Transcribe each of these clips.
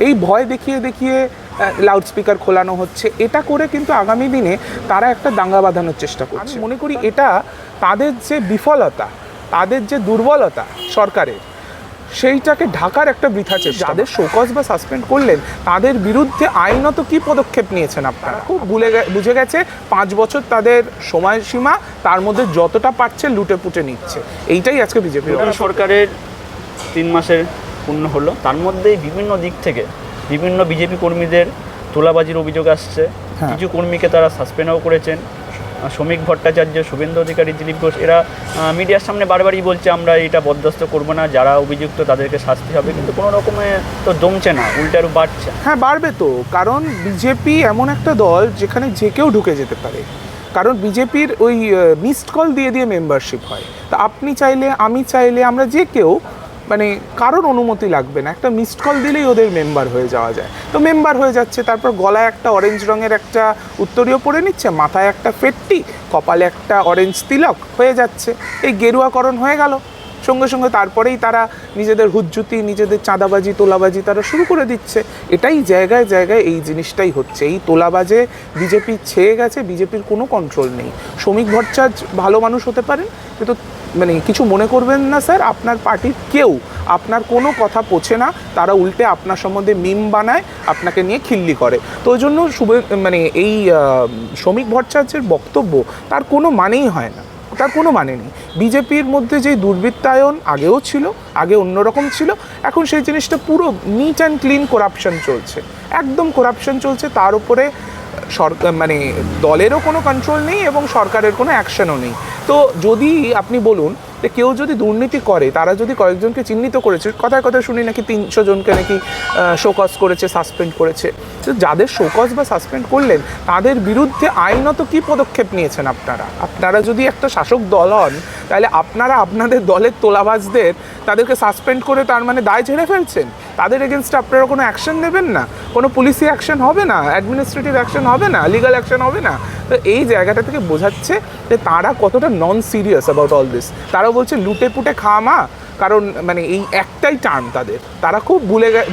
এই ভয় দেখিয়ে দেখিয়ে লাউডস্পিকার খোলানো হচ্ছে, এটা করে কিন্তু আগামী দিনে তারা একটা দাঙ্গা বাঁধানোর চেষ্টা করছে। আমি মনে করি এটা তাদের যে বিফলতা, তাদের যে দুর্বলতা সরকারের, সেইটাকে ঢাকার একটা বৃথা চেষ্টা। যাদের শোকজ বা সাসপেন্ড করলেন তাদের বিরুদ্ধে আইনত কি পদক্ষেপ নিয়েছেন আপনারা? খুব বুঝে গেছে 5 বছর তাদের সময়সীমা, তার মধ্যে যতটা পারছে লুটে পুটে নিচ্ছে। এইটাই আজকে বিজেপি সরকারের 3 মাসের পূর্ণ হলো, তার মধ্যেই বিভিন্ন দিক থেকে বিভিন্ন বিজেপি কর্মীদের তোলাবাজির অভিযোগ আসছে। কিছু কর্মীকে তারা সাসপেন্ডও করেছেন। শ্রমিক ভট্টাচার্য, শুভেন্দু অধিকারী, দিলীপ ঘোষ, এরা মিডিয়ার সামনে বারবারই বলছে আমরা এটা বরদাস্ত করবো না, যারা অভিযুক্ত তাদেরকে শাস্তি হবে, কিন্তু কোনো রকমে তো জমছে না, উল্টারও বাড়ছে। হ্যাঁ, বাড়বে তো, কারণ বিজেপি এমন একটা দল যেখানে যে কেউ ঢুকে যেতে পারে। কারণ বিজেপির ওই মিসড কল দিয়ে দিয়ে মেম্বারশিপ হয়। তা আপনি চাইলে, আমি চাইলে, আমরা যে কেউ, মানে কারোর অনুমতি লাগবে না, একটা মিসড কল দিলেই ওদের মেম্বার হয়ে যাওয়া যায়। তো মেম্বার হয়ে যাচ্ছে, তারপর গলায় একটা অরেঞ্জ রঙের একটা উত্তরীয় পরে নিচ্ছে, মাথায় একটা ফেট্টি, কপালে একটা অরেঞ্জ তিলক, হয়ে যাচ্ছে। এই গেরুয়াকরণ হয়ে গেল। সঙ্গে সঙ্গে তারপরেই তারা নিজেদের হুজ্জুতি, নিজেদের চাঁদাবাজি, তোলাবাজি তারা শুরু করে দিচ্ছে। এটাই জায়গায় জায়গায় এই জিনিসটাই হচ্ছে। এই তোলাবাজে বিজেপি ছেয়ে গেছে, বিজেপির কোনো কন্ট্রোল নেই। শ্রমিক ভট্টাচার্য ভালো মানুষ হতে পারেন, কিন্তু মানে কিছু মনে করবেন না স্যার, আপনার পার্টির কেউ আপনার কোনো কথা পোছে না, তারা উল্টে আপনার সম্বন্ধে মিম বানায়, আপনাকে নিয়ে খিল্লি করে। তো ওই জন্য মানে এই শ্রমিক ভট্টাচার্যের বক্তব্য তার কোনো মানেই হয় না, তার কোনো মানে নেই। বিজেপির মধ্যে যে দুর্বৃত্তায়ন আগেও ছিল, আগে অন্যরকম ছিল, এখন সেই জিনিসটা পুরো নিট অ্যান্ড ক্লিন করাপশন চলছে, একদম করাপশন চলছে। তার উপরে সরকার, মানে দলেরও কোনো কন্ট্রোল নেই এবং সরকারের কোনো অ্যাকশনও নেই। তো যদি আপনি বলুন যে কেউ যদি দুর্নীতি করে, তারা যদি কয়েকজনকে চিহ্নিত করেছে, কথায় কথায় শুনি নাকি 300 জনকে নাকি শোকজ করেছে, সাসপেন্ড করেছে, তো যাদের শোকজ বা সাসপেন্ড করলেন তাদের বিরুদ্ধে আইনত কি পদক্ষেপ নিয়েছেন আপনারা? আপনারা যদি একটা শাসক দল হন, তাহলে আপনারা আপনাদের দলের তোলাবাজদের তাদেরকে সাসপেন্ড করে তার মানে দায় ঝেড়ে ফেলছেন। তাদের এগেনস্টে আপনারা কোনো অ্যাকশন নেবেন না, কোনো পুলিশি অ্যাকশন হবে না, অ্যাডমিনিস্ট্রেটিভ অ্যাকশন হবে না, লিগাল অ্যাকশন হবে না। তো এই জায়গাটা থেকে বোঝাচ্ছে যে তারা কতটা নন সিরিয়াস অ্যাবাউট অল দিস। তারাও বলছে লুটে পুটে খাওয়া মা, কারণ মানে এই একটাই টার্ম তাদের। তারা খুব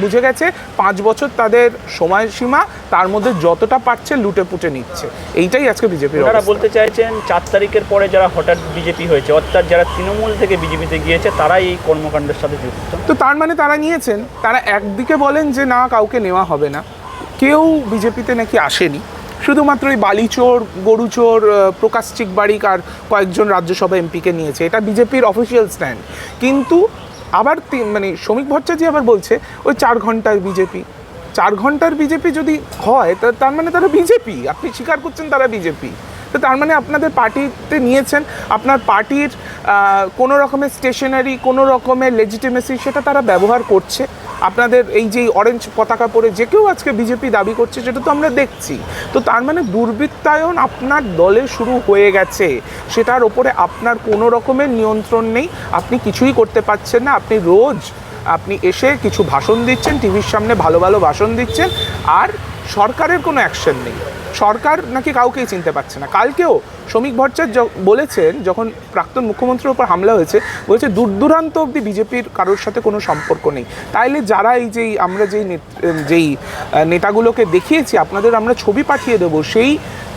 বুঝে গেছে 5 বছর তাদের সময়সীমা, তার মধ্যে যতটা পারছে লুটে পুটে নিচ্ছে। এইটাই আজকে বিজেপির। তারা বলতে চাইছেন 4 তারিখের পরে যারা হঠাৎ বিজেপি হয়েছে, অর্থাৎ যারা তৃণমূল থেকে বিজেপিতে গিয়েছে, তারাই এই কর্মকাণ্ডের সাথে যুক্ত। তো তার মানে তারা নিয়েছেন। তারা একদিকে বলেন যে না, কাউকে নেওয়া হবে না, কেউ বিজেপিতে নাকি আসেনি, শুধুমাত্র এই বালিচোর, গরুচোর, প্রকাশ চিকবাড়িক আর কয়েকজন রাজ্যসভা এমপিকে নিয়েছে, এটা বিজেপির অফিসিয়াল স্ট্যান্ড। কিন্তু আবার মানে শ্রমিক ভট্টাচার্য আবার বলছে ওই 4 ঘন্টার বিজেপি। 4 ঘন্টার বিজেপি যদি হয়, তার মানে তারা বিজেপি, আপনি স্বীকার করছেন তারা বিজেপি। তো তার মানে আপনাদের পার্টিতে নিয়েছেন, আপনার পার্টির কোনো রকমের স্টেশনারি, কোনো রকমের লেজিটিমেসি সেটা তারা ব্যবহার করছে। আপনাদের এই যে অরেঞ্জ পতাকা পরে যে কেউ আজকে বিজেপি দাবি করছে, সেটা তো আমরা দেখছি। তো তার মানে দুর্বৃত্তায়ন আপনার দলে শুরু হয়ে গেছে, সেটার ওপরে আপনার কোনো রকমের নিয়ন্ত্রণ নেই, আপনি কিছুই করতে পারছেন না। আপনি এসে কিছু ভাষণ দিচ্ছেন, টিভির সামনে ভালো ভালো ভাষণ দিচ্ছেন, আর সরকারের কোনো অ্যাকশন নেই। সরকার নাকি কাউকেই চিনতে পারছে না। কালকেও শ্রমিক ভট্টাচার্য বলেছেন, যখন প্রাক্তন মুখ্যমন্ত্রীর উপর হামলা হয়েছে, বলেছে দূর দূরান্ত অবধি বিজেপির কারোর সাথে কোনো সম্পর্ক নেই। তাইলে যারা আমরা যেই নেতাগুলোকে দেখিয়েছি, আপনাদের আমরা ছবি পাঠিয়ে দেবো, সেই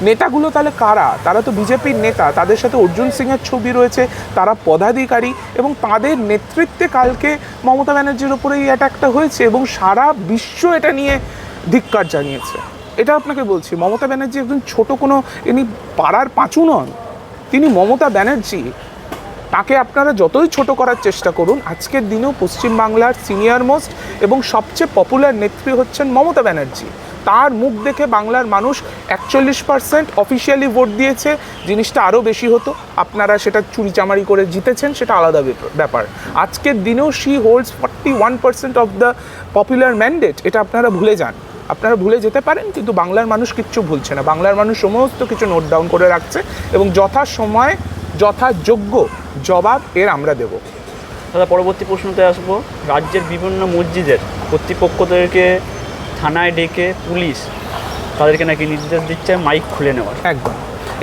নেতাগুলো তাহলে কারা? তারা তো বিজেপির নেতা, তাদের সাথে অর্জুন সিংয়ের ছবি রয়েছে, তারা পদাধিকারী, এবং তাদের নেতৃত্বে কালকে মমতা ব্যানার্জির উপরে এই অ্যাটাকটা হয়েছে এবং সারা বিশ্ব এটা নিয়ে ধিক্কার জানিয়েছে। এটা আপনাকে বলছি, মমতা ব্যানার্জি একজন ছোট কোনো, ইনি পাড়ার পাঁচু নন, তিনি মমতা ব্যানার্জি। তাকে আপনারা যতই ছোট করার চেষ্টা করুন, আজকের দিনেও পশ্চিমবাংলার সিনিয়র মোস্ট এবং সবচেয়ে পপুলার নেত্রী হচ্ছেন মমতা ব্যানার্জি। তার মুখ দেখে বাংলার মানুষ 41% অফিসিয়ালি ভোট দিয়েছে। জিনিসটা আরও বেশি হতো, আপনারা সেটা চুরিচামারি করে জিতেছেন, সেটা আলাদা ব্যাপার। আজকের দিনেও she holds 41% of the popular mandate. এটা আপনারা ভুলে যান, আপনারা ভুলে যেতে পারেন, কিন্তু বাংলার মানুষ কিচ্ছু ভুলছে না। বাংলার মানুষ সমস্ত কিছু নোট ডাউন করে রাখছে এবং যথাসময়ে যথাযোগ্য জবাব এর আমরা দেব। দাদা, পরবর্তী প্রশ্নতে আসবো। রাজ্যের বিভিন্ন মসজিদের কর্তৃপক্ষদেরকে থানায় ডেকে পুলিশ তাদেরকে নাকি নির্দেশ দিচ্ছে মাইক খুলে নেওয়ার। একদম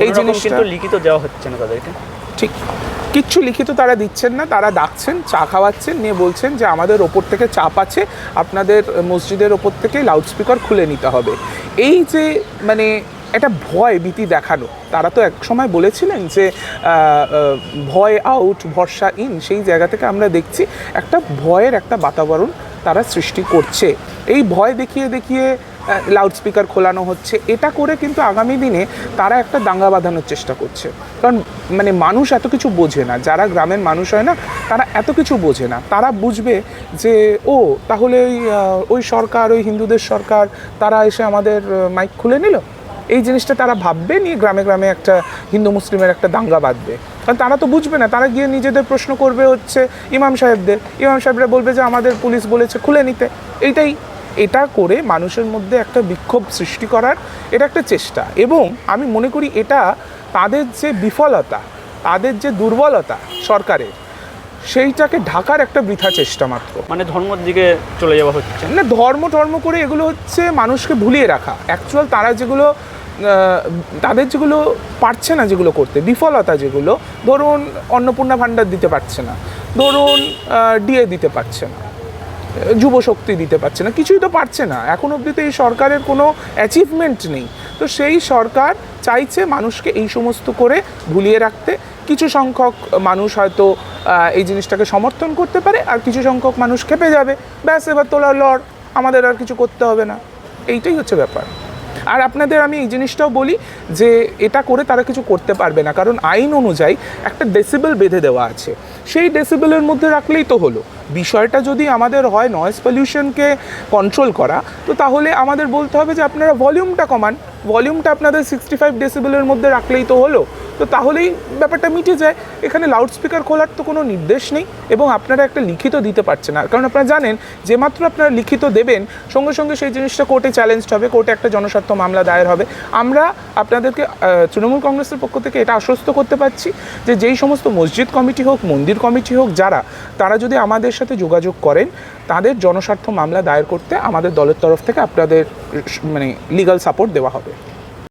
এই জিনিস কিন্তু লিখিত দেওয়া হচ্ছে না তাদেরকে। ঠিক, কিচ্ছু লিখিত তারা দিচ্ছেন না, তারা ডাকছেন, চা খাওয়াচ্ছেন, নিয়ে বলছেন যে আমাদের ওপর থেকে চাপ আছে, আপনাদের মসজিদের ওপর থেকে লাউডস্পিকার খুলে নিতে হবে। এই যে মানে একটা ভয় ভীতি দেখানো, তারা তো এক সময় বলেছিলেন যে ভয় আউট ভরসা ইন, সেই জায়গা থেকে আমরা দেখছি একটা ভয়ের একটা বাতাবরণ তারা সৃষ্টি করছে। এই ভয় দেখিয়ে দেখিয়ে লাউডস্পিকার খোলানো হচ্ছে, এটা করে কিন্তু আগামী দিনে তারা একটা দাঙ্গা বাঁধানোর চেষ্টা করছে। কারণ মানে মানুষ এত কিছু বোঝে না, যারা গ্রামের মানুষ হয় না তারা এত কিছু বোঝে না। তারা বুঝবে যে ও তাহলে ওই সরকার, ওই হিন্দুদের সরকার, তারা এসে আমাদের মাইক খুলে নিল, এই জিনিসটা তারা ভাববে, নিয়ে গ্রামে গ্রামে একটা হিন্দু মুসলিমের একটা দাঙ্গা বাঁধবে। কারণ তারা তো বুঝবে না, তারা গিয়ে নিজেদের প্রশ্ন করবে হচ্ছে ইমাম সাহেবরা বলবে যে আমাদের পুলিশ বলেছে খুলে নিতে। এটা করে মানুষের মধ্যে একটা বিক্ষোভ সৃষ্টি করার এটা একটা চেষ্টা। এবং আমি মনে করি এটা তাদের যে বিফলতা, তাদের যে দুর্বলতা সরকারের, সেইটাকে ঢাকার একটা বৃথা চেষ্টা মাত্র। মানে ধর্মের দিকে চলে যাওয়া হচ্ছে না, ধর্ম করে এগুলো হচ্ছে মানুষকে ভুলিয়ে রাখা। অ্যাকচুয়াল তারা যেগুলো তাদের যেগুলো পারছে না যেগুলো করতে, বিফলতা যেগুলো, ধরুন অন্নপূর্ণা ভাণ্ডার দিতে পারছে না, ধরুন ডিএ দিতে পারছে না, যুব শক্তি দিতে পারছে না, কিছুই তো পারছে না। এখন অবধি তো এই সরকারের কোনো অ্যাচিভমেন্ট নেই। তো সেই সরকার চাইছে মানুষকে এই সমস্ত করে ভুলিয়ে রাখতে। কিছু সংখ্যক মানুষ হয়তো এই জিনিসটাকে সমর্থন করতে পারে, আর কিছু সংখ্যক মানুষ খেপে যাবে, ব্যাস এবার তোলা লড়, আমাদের আর কিছু করতে হবে না। এইটাই হচ্ছে ব্যাপার। আর আপনাদের আমি এই জিনিসটাও বলি যে এটা করে তারা কিছু করতে পারবে না, কারণ আইন অনুযায়ী একটা ডেসিবেল বেঁধে দেওয়া আছে, সেই ডেসিবেলের মধ্যে রাখলেই তো হলো। বিষয়টা যদি আমাদের হয় নয়েজ পলিউশনকে কন্ট্রোল করা, তো তাহলে আমাদের বলতে হবে যে আপনারা ভলিউমটা কমান, ভলিউমটা আপনাদের 65 ডেসিবেলের মধ্যে রাখলেই তো হলো। তো তাহলেই ব্যাপারটা মিটে যায়। এখানে লাউডস্পিকার খোলার তো কোনো নির্দেশ নেই, এবং আপনারা একটা লিখিত দিতে পারছেন না। কারণ আপনারা জানেন যে মাত্র আপনারা লিখিত দেবেন, সঙ্গে সঙ্গে সেই জিনিসটা কোর্টে চ্যালেঞ্জড হবে, কোর্টে একটা জনস্বার্থ মামলা দায়ের হবে। আমরা আপনাদেরকে তৃণমূল কংগ্রেসের পক্ষ থেকে এটা আশ্বস্ত করতে পারছি যে যেই সমস্ত মসজিদ কমিটি হোক, মন্দির কমিটি হোক, তারা যদি আমাদের সাথে যোগাযোগ করেন, তাদের জনস্বার্থ মামলা দায়ের করতে আমাদের দলের তরফ থেকে আপনাদের মানে লিগ্যাল সাপোর্ট দেওয়া হবে।